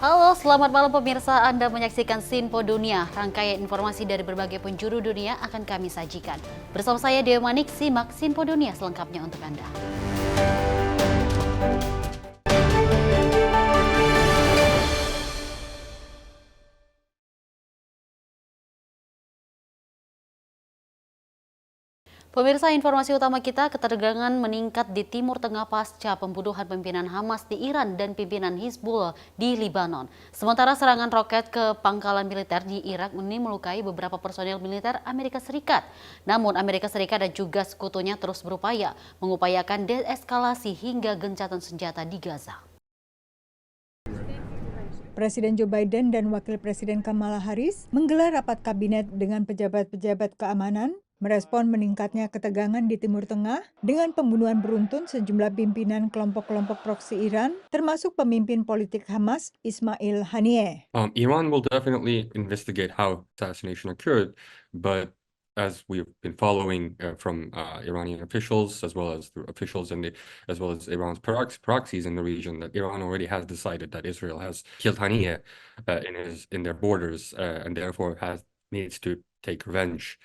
Halo, selamat malam pemirsa. Anda menyaksikan Sinpo Dunia. Rangkaian informasi dari berbagai penjuru dunia akan kami sajikan. Bersama saya Dewa Manik, simak Sinpo Dunia selengkapnya untuk Anda. Pemirsa, informasi utama kita, ketegangan meningkat di Timur Tengah pasca pembunuhan pimpinan Hamas di Iran dan pimpinan Hizbullah di Libanon. Sementara serangan roket ke pangkalan militer di Irak ini melukai beberapa personel militer Amerika Serikat. Namun Amerika Serikat dan juga sekutunya terus berupaya mengupayakan deeskalasi hingga gencatan senjata di Gaza. Presiden Joe Biden dan Wakil Presiden Kamala Harris menggelar rapat kabinet dengan pejabat-pejabat keamanan merespon meningkatnya ketegangan di Timur Tengah dengan pembunuhan beruntun sejumlah pimpinan kelompok-kelompok proksi Iran, termasuk pemimpin politik Hamas, Ismail Haniyeh. Iran will definitely investigate how assassination occurred, but as we've been following from Iranian officials, as well as the officials as well as Iran's proxies in the region, that Iran already has decided that Israel has killed Haniyeh in their borders, and therefore needs to take revenge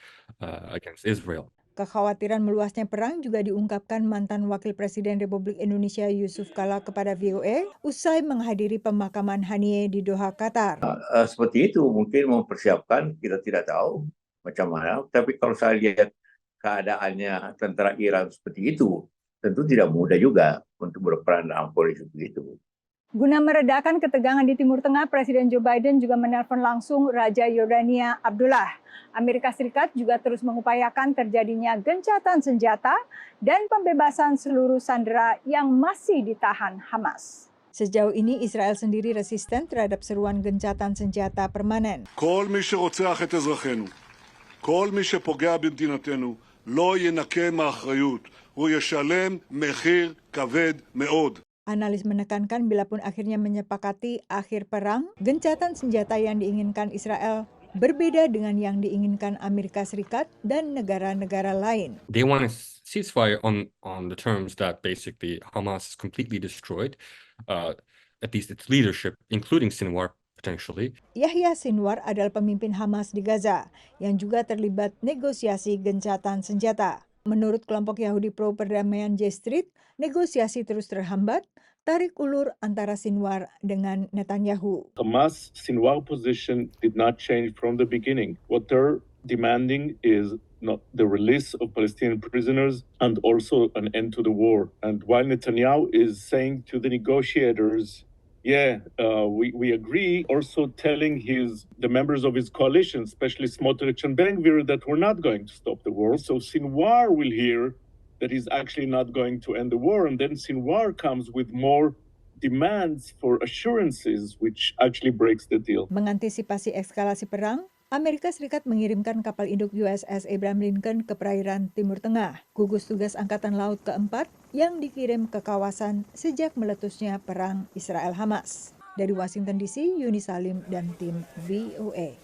against Israel. Kekhawatiran meluasnya perang juga diungkapkan mantan Wakil Presiden Republik Indonesia Yusuf Kala kepada VOA usai menghadiri pemakaman Haniyeh di Doha, Qatar. Seperti itu, mungkin mempersiapkan, kita tidak tahu macam mana. Tapi kalau saya lihat keadaannya tentara Iran seperti itu, tentu tidak mudah juga untuk berperan dalam kondisi begitu. Guna meredakan ketegangan di Timur Tengah, Presiden Joe Biden juga menelpon langsung Raja Yordania Abdullah. Amerika Serikat juga terus mengupayakan terjadinya gencatan senjata dan pembebasan seluruh sandera yang masih ditahan Hamas. Sejauh ini Israel sendiri resisten terhadap seruan gencatan senjata permanen. כל מי שרוצח את אזרחינו, כל מי שפוגע במדינתנו, לא ינקה מאחריות. הוא ישלם מחיר כבד מאוד. Analis menekankan bilapun akhirnya menyepakati akhir perang, gencatan senjata yang diinginkan Israel berbeda dengan yang diinginkan Amerika Serikat dan negara-negara lain. They want a ceasefire on the terms that basically Hamas is completely destroyed, at least its leadership, including Sinwar potentially. Yahya Sinwar adalah pemimpin Hamas di Gaza yang juga terlibat negosiasi gencatan senjata. Menurut kelompok Yahudi pro perdamaian J Street, negosiasi terus terhambat, tarik ulur antara Sinwar dengan Netanyahu. Hamas Sinwar position did not change from the beginning. What they're demanding is not the release of Palestinian prisoners and also an end to the war. And while Netanyahu is saying to the negotiators, we agree, also telling the members of his coalition, especially Smotrich and Ben Gvir, that we're not going to stop the war. So Sinwar will hear that he's actually not going to end the war, and then Sinwar comes with more demands for assurances, which actually breaks the deal. Mengantisipasi eskalasi perang, Amerika Serikat mengirimkan kapal induk USS Abraham Lincoln ke perairan Timur Tengah, gugus tugas Angkatan Laut keempat yang dikirim ke kawasan sejak meletusnya perang Israel-Hamas. Dari Washington DC, Yuni Salim dan tim VOA.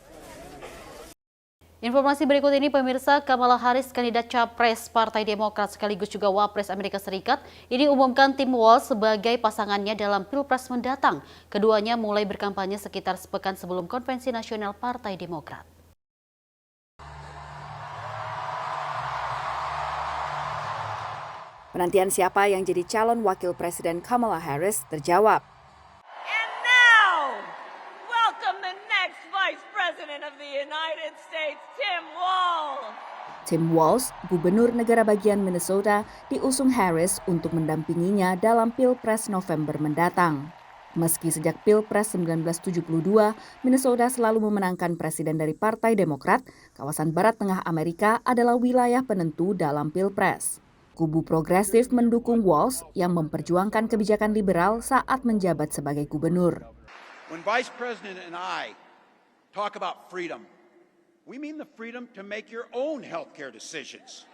Informasi berikut ini pemirsa, Kamala Harris, kandidat Capres Partai Demokrat sekaligus juga Wapres Amerika Serikat, ini umumkan tim Walz sebagai pasangannya dalam Pilpres mendatang. Keduanya mulai berkampanye sekitar sepekan sebelum Konvensi Nasional Partai Demokrat. Penantian siapa yang jadi calon wakil Presiden Kamala Harris terjawab. Tim Walz, gubernur negara bagian Minnesota, diusung Harris untuk mendampinginya dalam Pilpres November mendatang. Meski sejak Pilpres 1972, Minnesota selalu memenangkan presiden dari Partai Demokrat, kawasan Barat Tengah Amerika adalah wilayah penentu dalam Pilpres. Kubu progresif mendukung Walz yang memperjuangkan kebijakan liberal saat menjabat sebagai gubernur. When Vice President and I talk about freedom, we mean the freedom to make your own healthcare decisions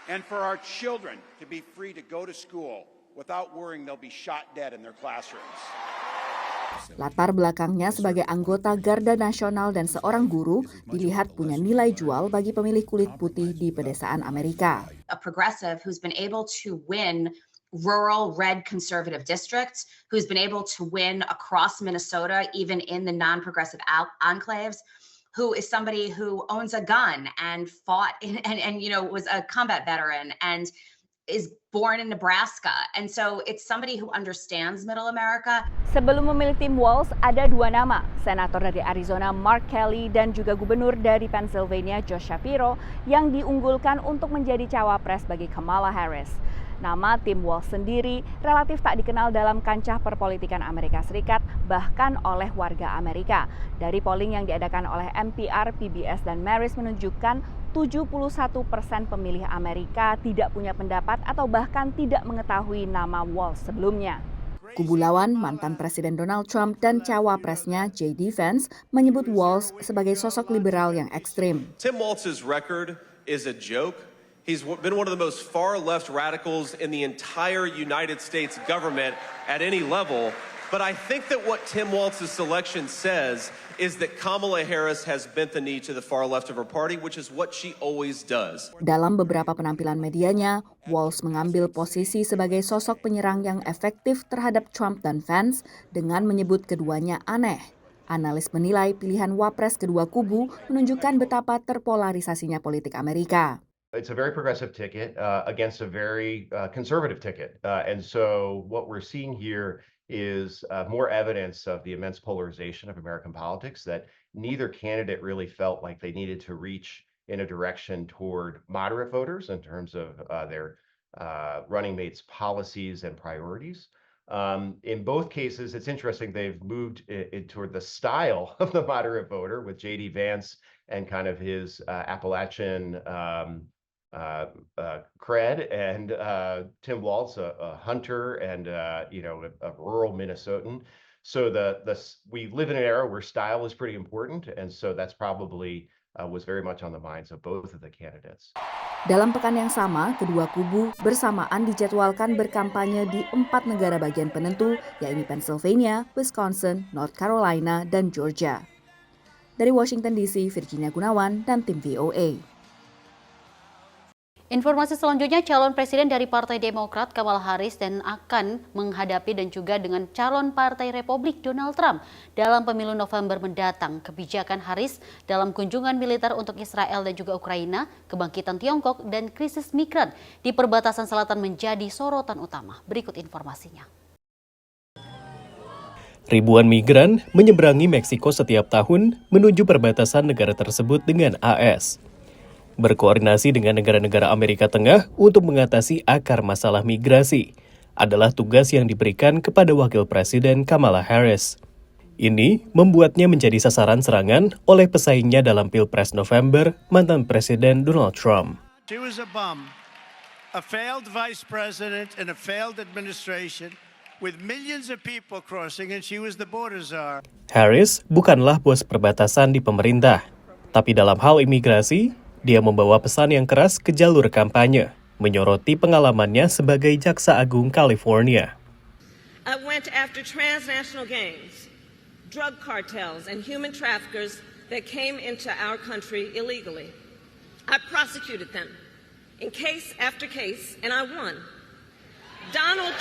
and for our children to be free to go to school without worrying they'll be shot dead in their classrooms. Latar belakangnya sebagai anggota Garda Nasional dan seorang guru dilihat punya nilai jual bagi pemilih kulit putih di pedesaan Amerika. A progressive who's been able to win rural red conservative district, who's been able to win across Minnesota, even in the non-progressive enclaves, who is somebody who owns a gun and fought and was a combat veteran and is born in Nebraska. And so it's somebody who understands Middle America. Sebelum memilih tim Walz, ada dua nama, Senator dari Arizona Mark Kelly dan juga Gubernur dari Pennsylvania Josh Shapiro yang diunggulkan untuk menjadi cawapres bagi Kamala Harris. Nama tim Walz sendiri relatif tak dikenal dalam kancah perpolitikan Amerika Serikat, bahkan oleh warga Amerika. Dari polling yang diadakan oleh NPR, PBS, dan Marist menunjukkan 71% pemilih Amerika tidak punya pendapat atau bahkan tidak mengetahui nama Walz sebelumnya. Kubu lawan, mantan Presiden Donald Trump dan cawapresnya J.D. Vance menyebut Walz sebagai sosok liberal yang ekstrim. Tim Walz's record is a joke. He's been one of the most far-left radicals in the entire United States government at any level. But I think that what Tim Walz's selection says is that Kamala Harris has bent the knee to the far left of her party, which is what she always does. Dalam beberapa penampilan medianya, Walz mengambil posisi sebagai sosok penyerang yang efektif terhadap Trump dan Vance dengan menyebut keduanya aneh. Analis menilai pilihan wapres kedua kubu menunjukkan betapa terpolarisasinya politik Amerika. It's a very progressive ticket against a very conservative ticket. And so what we're seeing here is more evidence of the immense polarization of American politics, that neither candidate really felt like they needed to reach in a direction toward moderate voters in terms of their running mates' policies and priorities. In both cases, it's interesting, they've moved toward the style of the moderate voter with J.D. Vance and kind of his Appalachian cred, and Tim Walz, a hunter and a rural Minnesotan. So we live in an era where style is pretty important, and so that's probably was very much on the minds of both of the candidates. Dalam pekan yang sama, kedua kubu bersamaan dijadwalkan berkampanye di 4 negara bagian penentu, yaitu Pennsylvania, Wisconsin, North Carolina, dan Georgia. Dari Washington DC, Virginia Gunawan dan tim VOA. Informasi selanjutnya, calon presiden dari Partai Demokrat Kamala Harris dan akan menghadapi dan juga dengan calon Partai Republik Donald Trump dalam pemilu November mendatang. Kebijakan Harris dalam kunjungan militer untuk Israel dan juga Ukraina, kebangkitan Tiongkok, dan krisis migran di perbatasan selatan menjadi sorotan utama. Berikut informasinya. Ribuan migran menyeberangi Meksiko setiap tahun menuju perbatasan negara tersebut dengan AS. Berkoordinasi dengan negara-negara Amerika Tengah untuk mengatasi akar masalah migrasi adalah tugas yang diberikan kepada Wakil Presiden Kamala Harris. Ini membuatnya menjadi sasaran serangan oleh pesaingnya dalam Pilpres November, mantan Presiden Donald Trump. She was a bum, a failed vice president in a failed administration with millions of people crossing, and she was the border czar. Harris bukanlah bos perbatasan di pemerintah, tapi dalam hal imigrasi, dia membawa pesan yang keras ke jalur kampanye, menyoroti pengalamannya sebagai Jaksa Agung California. I went after transnational gangs, drug cartels, and human traffickers that came into our country illegally. I prosecuted them in case after case, and I won. Donald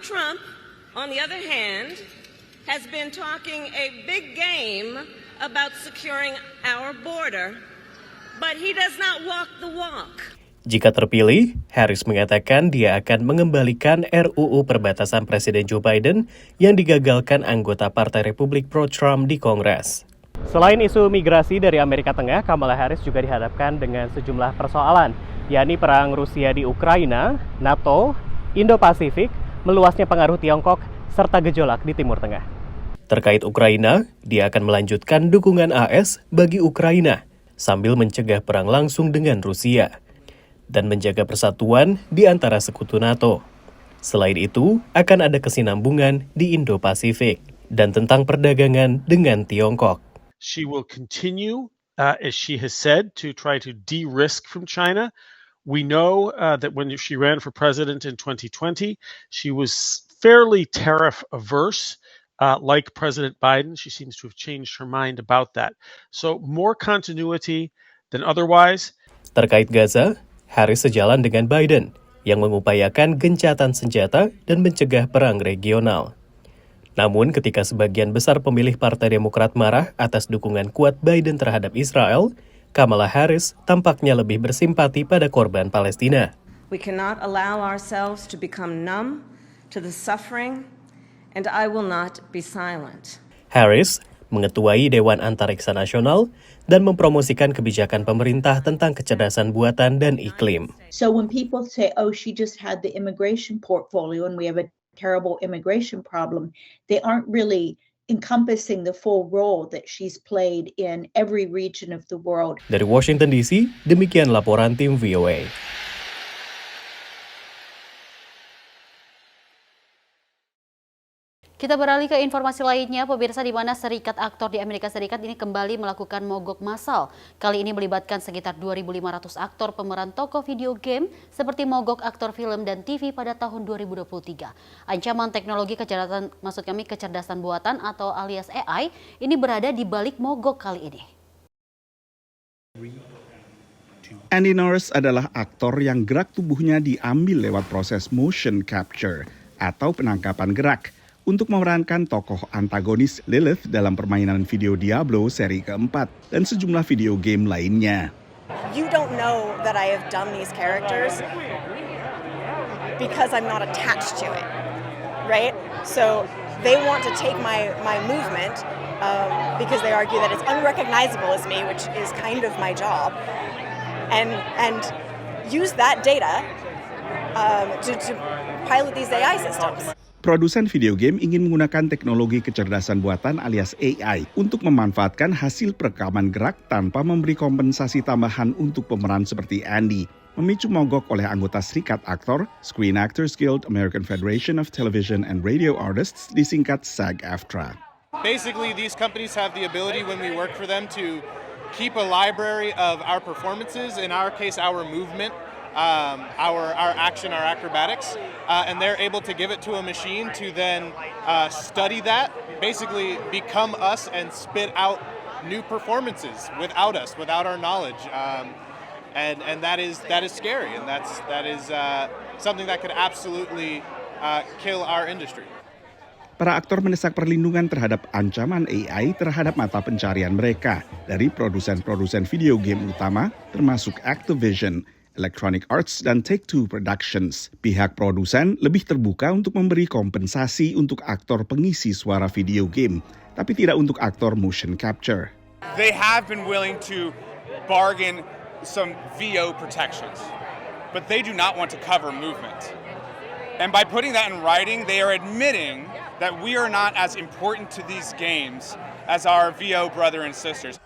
Trump, on the other hand, has been talking a big game about securing our border, but he does not walk the walk. Jika terpilih, Harris mengatakan dia akan mengembalikan RUU perbatasan Presiden Joe Biden yang digagalkan anggota Partai Republik pro-Trump di Kongres. Selain isu migrasi dari Amerika Tengah, Kamala Harris juga dihadapkan dengan sejumlah persoalan, yakni perang Rusia di Ukraina, NATO, Indo-Pasifik, meluasnya pengaruh Tiongkok, serta gejolak di Timur Tengah. Terkait Ukraina, dia akan melanjutkan dukungan AS bagi Ukraina sambil mencegah perang langsung dengan Rusia dan menjaga persatuan di antara sekutu NATO. Selain itu, akan ada kesinambungan di Indo-Pasifik dan tentang perdagangan dengan Tiongkok. She will continue, as she has said, to try to de-risk from China. We know that when she ran for president in 2020, she was fairly tariff averse. Like President Biden, she seems to have changed her mind about that. So more continuity than otherwise. Terkait Gaza, Harris sejalan dengan Biden yang mengupayakan gencatan senjata dan mencegah perang regional. Namun ketika sebagian besar pemilih Partai Demokrat marah atas dukungan kuat Biden terhadap Israel, Kamala Harris tampaknya lebih bersimpati pada korban Palestina. We cannot allow ourselves to become numb to the suffering, and I will not be silent. Harris mengetuai Dewan Antariksa Nasional dan mempromosikan kebijakan pemerintah tentang kecerdasan buatan dan iklim. So when people say, oh, she just had the immigration portfolio and we have a terrible immigration problem, they aren't really encompassing the full role that she's played in every region of the world. Dari Washington DC, demikian laporan tim VOA. Kita beralih ke informasi lainnya, pemirsa, di mana serikat aktor di Amerika Serikat ini kembali melakukan mogok massal. Kali ini melibatkan sekitar 2.500 aktor pemeran tokoh video game seperti mogok aktor film dan TV pada tahun 2023. Ancaman teknologi kecerdasan buatan atau alias AI ini berada di balik mogok kali ini. Andy Norris adalah aktor yang gerak tubuhnya diambil lewat proses motion capture atau penangkapan gerak untuk memerankan tokoh antagonis Lilith dalam permainan video Diablo seri keempat dan sejumlah video game lainnya. You don't know that I have done these characters because I'm not attached to it, right? So they want to take my movement because they argue that it's unrecognizable as me, which is kind of my job, and use that data to pilot these AI systems. Produsen video game ingin menggunakan teknologi kecerdasan buatan alias AI untuk memanfaatkan hasil perekaman gerak tanpa memberi kompensasi tambahan untuk pemeran seperti Andy. Memicu mogok oleh anggota Serikat Aktor, Screen Actors Guild, American Federation of Television and Radio Artists, disingkat SAG-AFTRA. Basically, these companies have the ability when we work for them to keep a library of our performances, in our case, our movement, our action, our acrobatics, and they're able to give it to a machine to then study that, basically become us and spit out new performances without us, without our knowledge, and that is scary, and that is something that could absolutely kill our industry. Para aktor mendesak perlindungan terhadap ancaman AI terhadap mata pencarian mereka dari produsen-produsen video game utama termasuk Activision, Electronic Arts, dan Take-Two Productions. Pihak produsen lebih terbuka untuk memberi kompensasi untuk aktor pengisi suara video game, tapi tidak untuk aktor motion capture. They have been willing to bargain some VO protections, but they do not want to cover movement. And by putting that in writing, they are admitting that we are not as important to these games as our VO brother and sisters.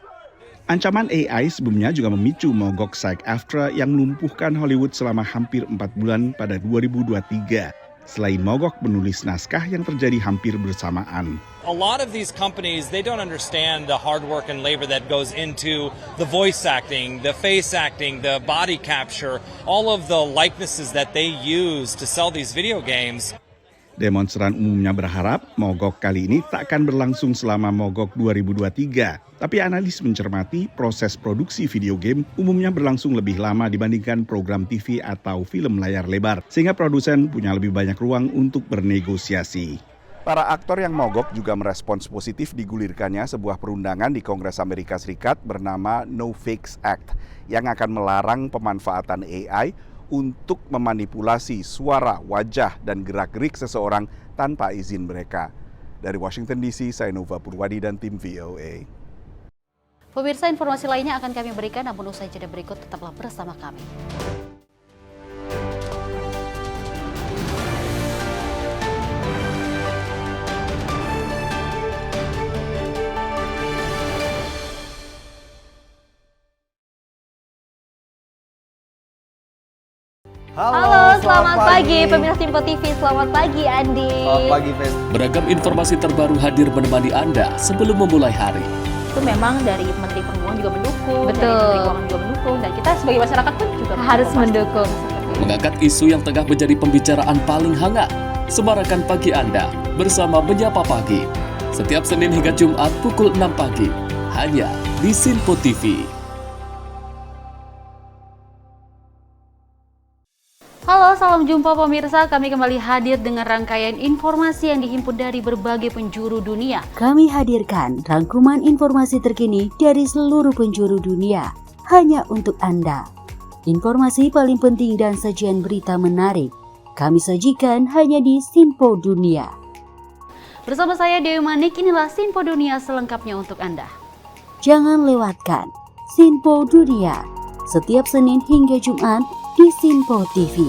Ancaman AI sebelumnya juga memicu mogok SAG-AFTRA yang melumpuhkan Hollywood selama hampir 4 bulan pada 2023. Selain mogok penulis naskah yang terjadi hampir bersamaan. A lot of these companies, they don't understand the hard work and labor that goes into the voice acting, the face acting, the body capture, all of the likenesses that they use to sell these video games. Demonstran umumnya berharap mogok kali ini tak akan berlangsung selama mogok 2023. Tapi analis mencermati proses produksi video game umumnya berlangsung lebih lama dibandingkan program TV atau film layar lebar, sehingga produsen punya lebih banyak ruang untuk bernegosiasi. Para aktor yang mogok juga merespons positif digulirkannya sebuah perundangan di Kongres Amerika Serikat bernama No Fakes Act yang akan melarang pemanfaatan AI untuk memanipulasi suara, wajah, dan gerak-gerik seseorang tanpa izin mereka. Dari Washington DC, saya Nova Purwadi dan tim VOA. Pemirsa, informasi lainnya akan kami berikan, namun usai jeda berikut tetaplah bersama kami. Halo, selamat pagi pemirsa Tempo TV. Selamat pagi Andi. Selamat pagi, Fen. Beragam informasi terbaru hadir menemani Anda sebelum memulai hari. Itu memang dari Menteri Perhubungan juga mendukung, dari Menteri Keuangan juga mendukung, dan kita sebagai masyarakat pun juga harus mendukung. Mengangkat isu yang tengah menjadi pembicaraan paling hangat. Semarakan pagi Anda bersama Menyapa Pagi. Setiap Senin hingga Jumat pukul 6 pagi. Hanya di Sinpo TV. Halo, salam jumpa pemirsa. Kami kembali hadir dengan rangkaian informasi yang dihimpun dari berbagai penjuru dunia. Kami hadirkan rangkuman informasi terkini dari seluruh penjuru dunia, hanya untuk Anda. Informasi paling penting dan sajian berita menarik, kami sajikan hanya di Sinpo Dunia. Bersama saya Dewi Manik, inilah Sinpo Dunia selengkapnya untuk Anda. Jangan lewatkan Sinpo Dunia, setiap Senin hingga Jumat di Sinpo TV.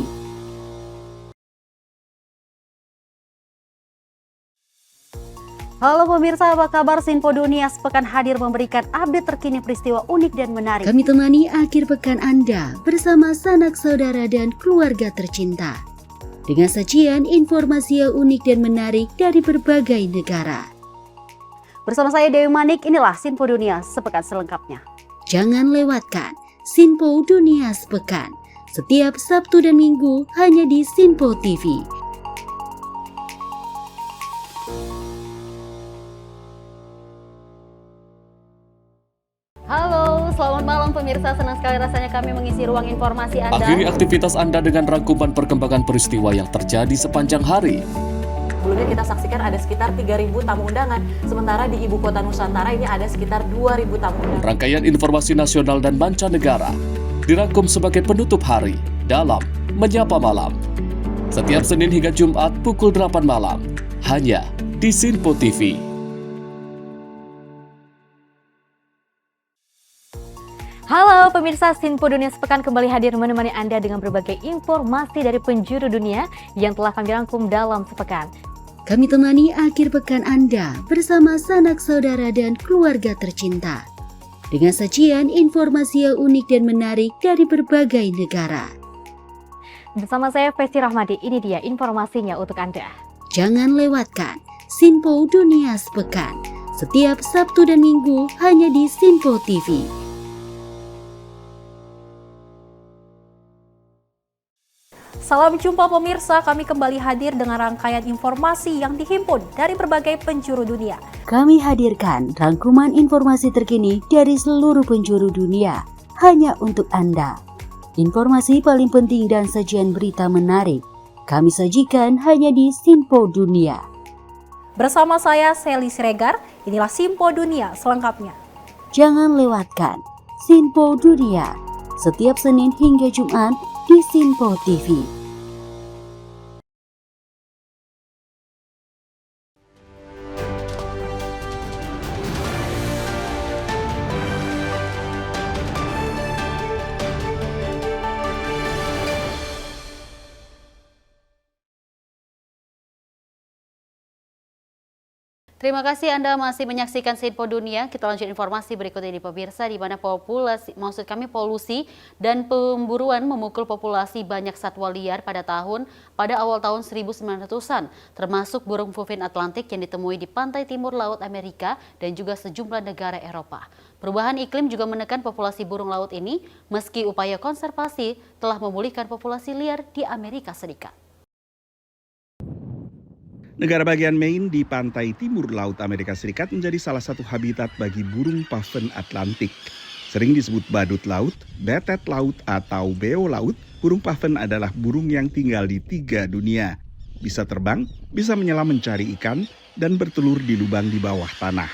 Halo pemirsa, apa kabar? Sinpo Dunia sepekan hadir memberikan update terkini peristiwa unik dan menarik. Kami temani akhir pekan Anda bersama sanak saudara dan keluarga tercinta, dengan sajian informasi yang unik dan menarik dari berbagai negara. Bersama saya Dewi Manik, inilah Sinpo Dunia sepekan selengkapnya. Jangan lewatkan Sinpo Dunia sepekan, setiap Sabtu dan Minggu hanya di Sinpo TV. Halo, selamat malam pemirsa. Senang sekali rasanya kami mengisi ruang informasi Anda. Akhiri aktivitas Anda dengan rangkuman perkembangan peristiwa yang terjadi sepanjang hari. Sebelumnya kita saksikan ada sekitar 3.000 tamu undangan, sementara di Ibu Kota Nusantara ini ada sekitar 2.000 tamu undangan. Rangkaian informasi nasional dan mancanegara dirangkum sebagai penutup hari dalam Menyapa Malam. Setiap Senin hingga Jumat pukul 8 malam, hanya di Sinpo TV. Halo pemirsa, Sinpo Dunia sepekan kembali hadir menemani Anda dengan berbagai informasi dari penjuru dunia yang telah kami rangkum dalam sepekan. Kami temani akhir pekan Anda bersama sanak saudara dan keluarga tercinta, dengan sajian informasi yang unik dan menarik dari berbagai negara. Bersama saya Festi Rahmadi, ini dia informasinya untuk Anda. Jangan lewatkan Sinpo Dunia sepekan, setiap Sabtu dan Minggu hanya di Sinpo TV. Salam jumpa pemirsa, kami kembali hadir dengan rangkaian informasi yang dihimpun dari berbagai penjuru dunia. Kami hadirkan rangkuman informasi terkini dari seluruh penjuru dunia, hanya untuk Anda. Informasi paling penting dan sajian berita menarik, kami sajikan hanya di Sinpo Dunia. Bersama saya Sally Siregar, inilah Sinpo Dunia selengkapnya. Jangan lewatkan Sinpo Dunia, setiap Senin hingga Jumat di Sinpo TV. Terima kasih Anda masih menyaksikan Sinpo Dunia. Kita lanjut informasi berikut ini pemirsa, di mana polusi dan pemburuan memukul populasi banyak satwa liar pada awal tahun 1900-an, termasuk burung puvin Atlantik yang ditemui di pantai timur laut Amerika dan juga sejumlah negara Eropa. Perubahan iklim juga menekan populasi burung laut ini, meski upaya konservasi telah memulihkan populasi liar di Amerika Serikat. Negara bagian Maine di pantai timur laut Amerika Serikat menjadi salah satu habitat bagi burung pavin Atlantik. Sering disebut badut laut, betet laut, atau beo laut, burung pavin adalah burung yang tinggal di 3 dunia. Bisa terbang, bisa menyelam mencari ikan, dan bertelur di lubang di bawah tanah.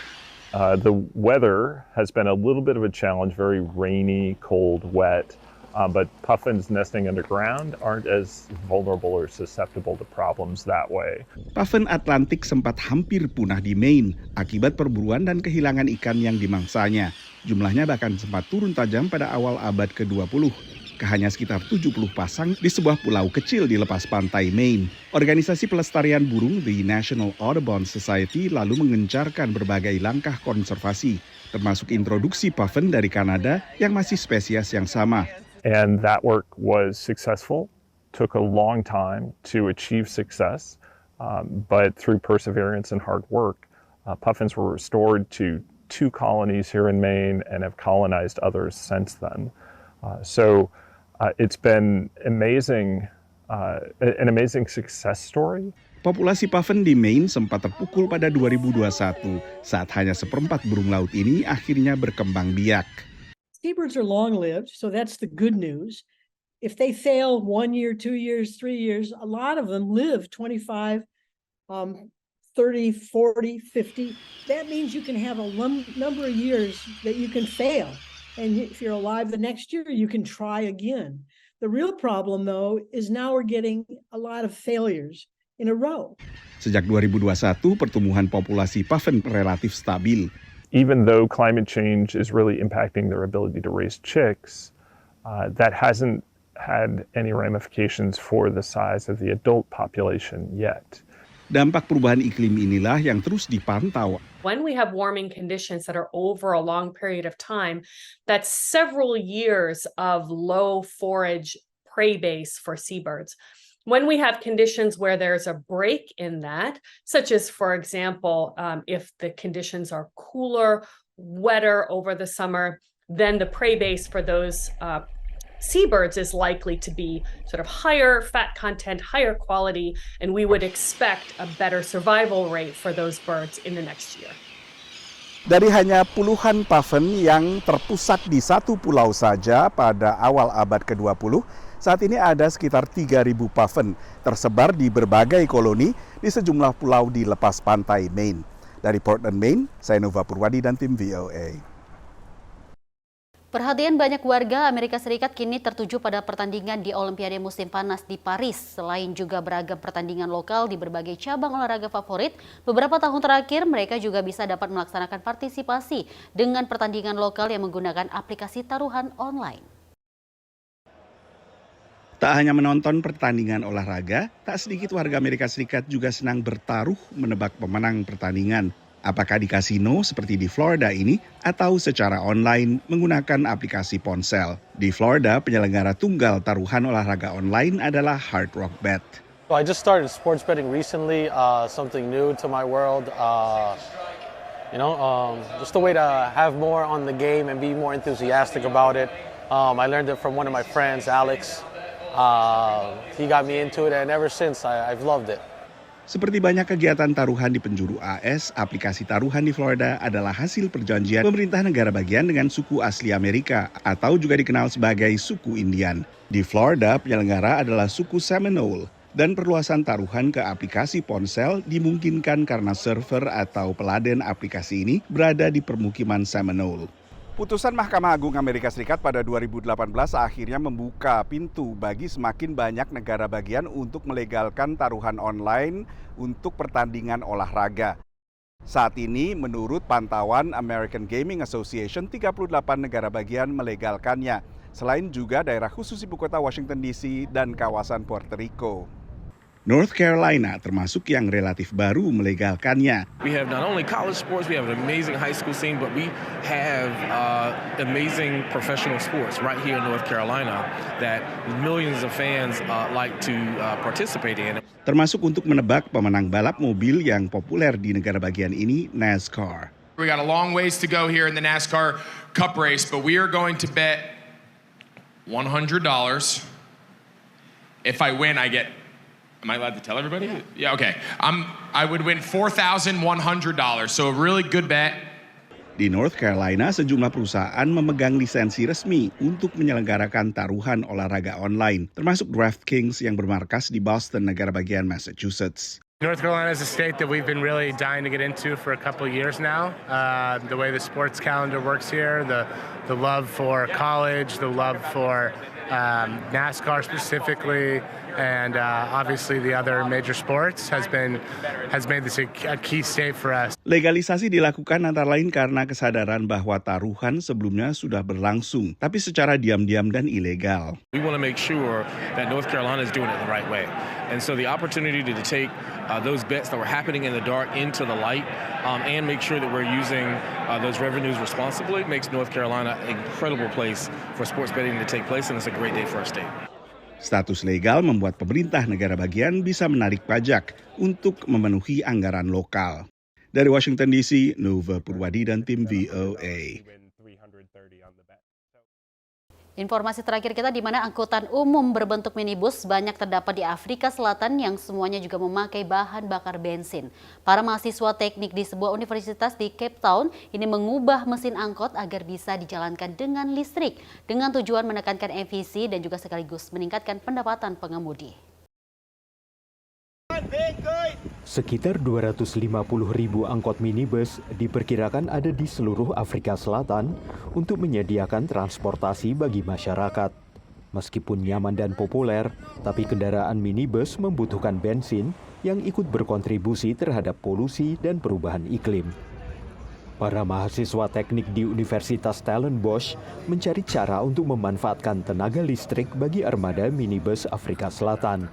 The weather has been a little bit of a challenge, very rainy, cold, wet. But puffins nesting underground aren't as vulnerable or susceptible to problems that way. Pavin Atlantik sempat hampir punah di Maine akibat perburuan dan kehilangan ikan yang dimangsanya. Jumlahnya bahkan sempat turun tajam pada awal abad ke-20 ke hanya sekitar 70 pasang di sebuah pulau kecil di lepas pantai Maine. Organisasi pelestarian burung The National Audubon Society lalu mengencarkan berbagai langkah konservasi, termasuk introduksi pavin dari Kanada yang masih spesies yang sama. And that work was successful, took a long time to achieve success, but through perseverance and hard work, puffins were restored to 2 colonies here in Maine and have colonized others since then. So it's been an amazing success story. Populasi pavin di Maine sempat terpukul pada 2021 saat hanya seperempat burung laut ini akhirnya berkembang biak. Seabirds are long-lived, so that's the good news. if they fail 1 year, 2 years, 3 years, a lot of them live 25, 30, 40, 50. That means you can have a number of years that you can fail. And if you're alive the next year, you can try again. The real problem, though, is now we're getting a lot of failures in a row. Sejak 2021, pertumbuhan populasi puffin relatif stabil. Even though climate change is really impacting their ability to raise chicks, that hasn't had any ramifications for the size of the adult population yet. Dampak perubahan iklim inilah yang terus dipantau. When we have warming conditions that are over a long period of time, that's several years of low forage prey base for seabirds. When we have conditions where there's a break in that, such as, for example, if the conditions are cooler, wetter over the summer, then the prey base for those seabirds is likely to be sort of higher fat content, higher quality, and we would expect a better survival rate for those birds in the next year. Dari hanya puluhan puffin yang terpusat di satu pulau saja pada awal abad ke-20, saat ini ada sekitar 3.000 puffin tersebar di berbagai koloni di sejumlah pulau di lepas pantai Maine. Dari Portland, Maine, saya Nova Purwadi dan tim VOA. Perhatian banyak warga Amerika Serikat kini tertuju pada pertandingan di Olimpiade musim panas di Paris. Selain juga beragam pertandingan lokal di berbagai cabang olahraga favorit, beberapa tahun terakhir mereka juga bisa dapat melaksanakan partisipasi dengan pertandingan lokal yang menggunakan aplikasi taruhan online. Tak hanya menonton pertandingan olahraga, tak sedikit warga Amerika Serikat juga senang bertaruh menebak pemenang pertandingan. Apakah di kasino seperti di Florida ini atau secara online menggunakan aplikasi ponsel. Di Florida, penyelenggara tunggal taruhan olahraga online adalah Hard Rock Bet. So I just started sports betting recently, something new to my world. Just a way to have more on the game and be more enthusiastic about it. I learned it from one of my friends, Alex. He got me into it, and ever since I've loved it. Seperti banyak kegiatan taruhan di penjuru AS, aplikasi taruhan di Florida adalah hasil perjanjian pemerintah negara bagian dengan suku asli Amerika atau juga dikenal sebagai suku Indian. Di Florida, penyelenggara adalah suku Seminole dan perluasan taruhan ke aplikasi ponsel dimungkinkan karena server atau peladen aplikasi ini berada di permukiman Seminole. Putusan Mahkamah Agung Amerika Serikat pada 2018 akhirnya membuka pintu bagi semakin banyak negara bagian untuk melegalkan taruhan online untuk pertandingan olahraga. Saat ini, menurut pantauan American Gaming Association, 38 negara bagian melegalkannya, selain juga daerah khusus ibu kota Washington DC dan kawasan Puerto Rico. North Carolina termasuk yang relatif baru melegalkannya. We have not only college sports, we have an amazing high school scene, but we have amazing professional sports right here in North Carolina that millions of fans like to participate in. Termasuk untuk menebak pemenang balap mobil yang populer di negara bagian ini, NASCAR. We got a long ways to go here in the NASCAR Cup race, but we are going to bet $100. If I win, I get... Am I allowed to tell everybody? Yeah, okay. I would win $4,100, so a really good bet. Di North Carolina, sejumlah perusahaan memegang lisensi resmi untuk menyelenggarakan taruhan olahraga online, termasuk DraftKings yang bermarkas di Boston, negara bagian Massachusetts. North Carolina is a state that we've been really dying to get into for a couple of years now. The way the sports calendar works here, the love for college, the love for NASCAR specifically, and obviously the other major sports has made this a key state for us. Legalisasi dilakukan antara lain karena kesadaran bahwa taruhan sebelumnya sudah berlangsung, tapi secara diam-diam dan ilegal. We want to make sure that North Carolina is doing it the right way. And so the opportunity to take those bets that were happening in the dark into the light and make sure that we're using those revenues responsibly makes North Carolina an incredible place for sports betting to take place, and it's a great day for our state. Status legal membuat pemerintah negara bagian bisa menarik pajak untuk memenuhi anggaran lokal. Dari Washington DC, Nova Purwadi dan tim VOA. Informasi terakhir kita di mana angkutan umum berbentuk minibus banyak terdapat di Afrika Selatan yang semuanya juga memakai bahan bakar bensin. Para mahasiswa teknik di sebuah universitas di Cape Town ini mengubah mesin angkot agar bisa dijalankan dengan listrik dengan tujuan menekankan emisi dan juga sekaligus meningkatkan pendapatan pengemudi. Sekitar 250.000 angkot minibus diperkirakan ada di seluruh Afrika Selatan untuk menyediakan transportasi bagi masyarakat. Meskipun nyaman dan populer, tapi kendaraan minibus membutuhkan bensin yang ikut berkontribusi terhadap polusi dan perubahan iklim. Para mahasiswa teknik di Universitas Stellenbosch mencari cara untuk memanfaatkan tenaga listrik bagi armada minibus Afrika Selatan.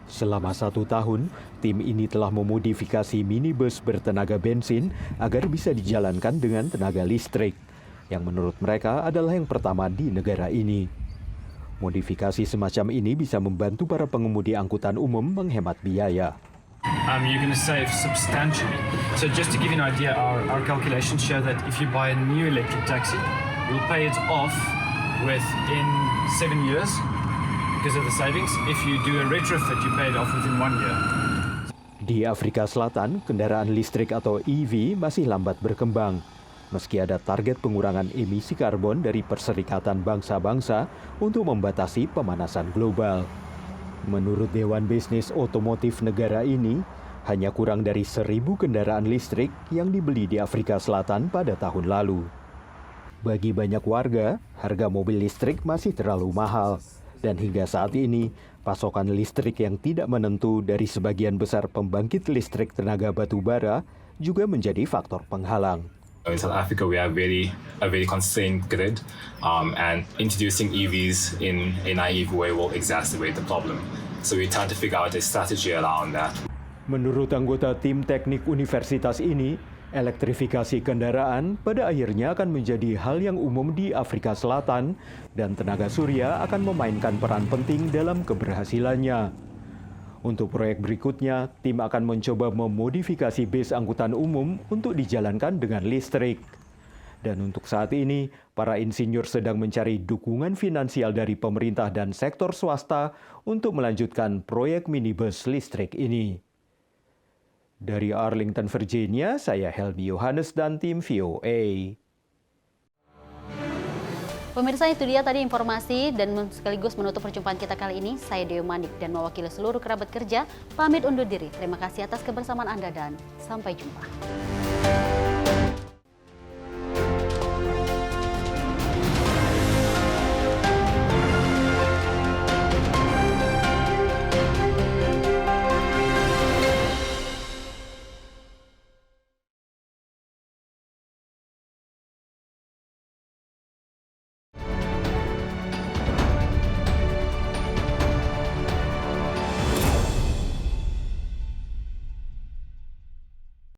Selama 1 tahun, tim ini telah memodifikasi minibus bertenaga bensin agar bisa dijalankan dengan tenaga listrik, yang menurut mereka adalah yang pertama di negara ini. Modifikasi semacam ini bisa membantu para pengemudi angkutan umum menghemat biaya. You're going to save substantially. So just to give you an idea, our calculations show that if you buy a new electric taxi, you'll pay it off within 7 years. Because of the savings, if you do a retrofit, you pay it off within 1 year. Di Afrika Selatan, kendaraan listrik atau EV masih lambat berkembang. Meski ada target pengurangan emisi karbon dari Perserikatan Bangsa-Bangsa untuk membatasi pemanasan global. Menurut Dewan Bisnis Otomotif negara ini, hanya kurang dari 1.000 kendaraan listrik yang dibeli di Afrika Selatan pada tahun lalu. Bagi banyak warga, harga mobil listrik masih terlalu mahal. Dan hingga saat ini, pasokan listrik yang tidak menentu dari sebagian besar pembangkit listrik tenaga batu bara juga menjadi faktor penghalang. In South Africa, we have a very constrained grid, and introducing EVs in a naive way will exacerbate the problem. So we try to figure out a strategy around that. Menurut anggota tim teknik universitas ini, elektrifikasi kendaraan pada akhirnya akan menjadi hal yang umum di Afrika Selatan dan tenaga surya akan memainkan peran penting dalam keberhasilannya. Untuk proyek berikutnya, tim akan mencoba memodifikasi bis angkutan umum untuk dijalankan dengan listrik. Dan untuk saat ini, para insinyur sedang mencari dukungan finansial dari pemerintah dan sektor swasta untuk melanjutkan proyek minibus listrik ini. Dari Arlington, Virginia, saya Helmi Yohanes dan tim VOA. Pemirsa, itu dia tadi informasi dan sekaligus menutup perjumpaan kita kali ini. Saya Dewi Manik dan mewakili seluruh kerabat kerja pamit undur diri. Terima kasih atas kebersamaan Anda dan sampai jumpa.